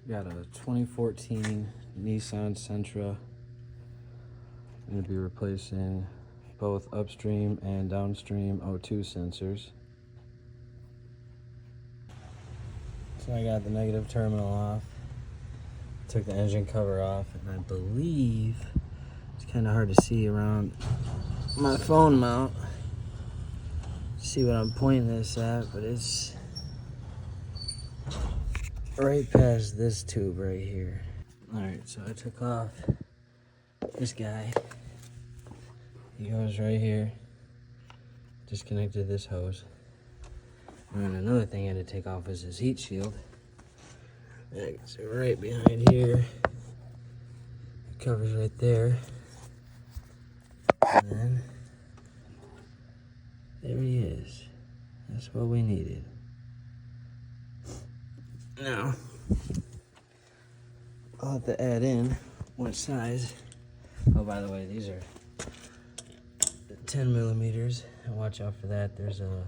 Got a 2014 Nissan Sentra. I'm going to be replacing both upstream and downstream O2 sensors. So I got the negative terminal off, took the engine cover off, and I believe it's kind of hard to see around my phone mount. See what I'm pointing this at, but it's right past this tube right here. Alright, so I took off this guy. He goes right here. Disconnected this hose. And then another thing I had to take off is his heat shield. It's right behind here. It covers right there. And then there he is. That's what we needed. Now, I'll have to add in what size. Oh, by the way, these are 10 millimeters. And watch out for that. There's a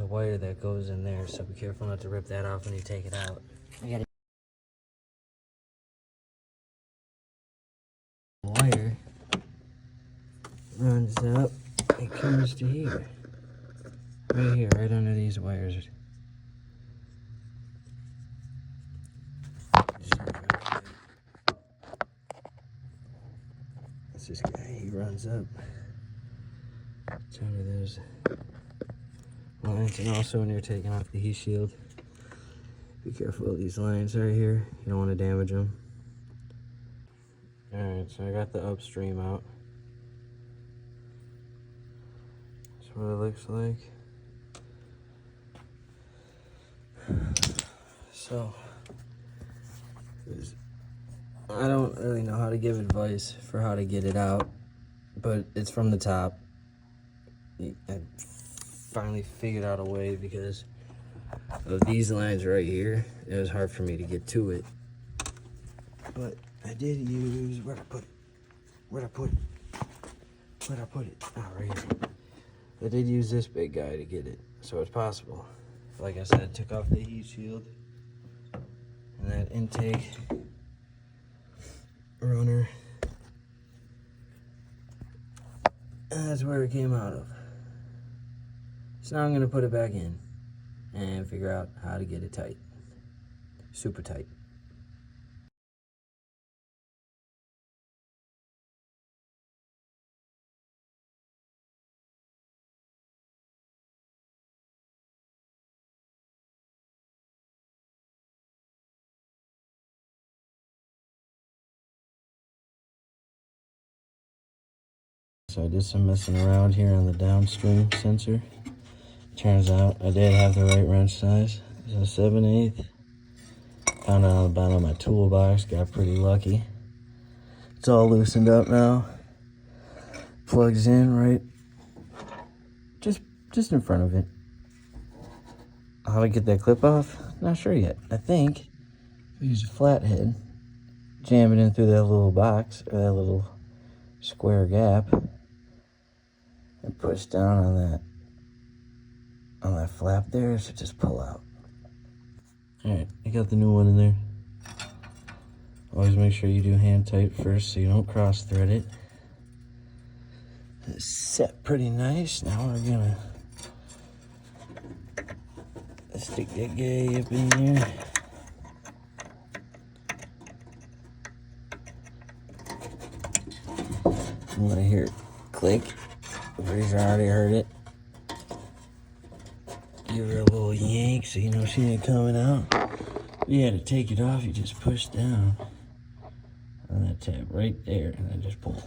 wire that goes in there, so be careful not to rip that off when you take it out. I got a wire runs up, it comes to here. Right here, right under these wires. That's this guy, he runs up. It's under those lines, and also when you're taking off the heat shield, be careful of these lines right here. You don't want to damage them. Alright, so I got the upstream out. That's what it looks like. So, I don't really know how to give advice for how to get it out, but it's from the top. I finally figured out a way because of these lines right here. It was hard for me to get to it, but I did use where'd I put it? Oh, right here. I did use this big guy to get it, so it's possible. Like I said, I took off the heat shield and that intake runner, and that's where it came out of. So now I'm going to put it back in and figure out how to get it tight. Super tight. So I did some messing around here on the downstream sensor. Turns out I did have the right wrench size. It's a 7/8. Found it on the bottom of my toolbox. Got pretty lucky. It's all loosened up now. Plugs in right just in front of it. How to get that clip off? Not sure yet. I think I use a flathead, jam it in through that little box or that little square gap, and push down on that flap there, so just pull out. Alright, I got the new one in there. Always make sure you do hand tight first so you don't cross thread it. It's set pretty nice. Now we're gonna stick that guy up in there. I'm gonna hear it click. I'm pretty sure I already heard it. Give her a little yank so you know she ain't coming out. Yeah, to take it off, you just push down on that tab right there and then just pull.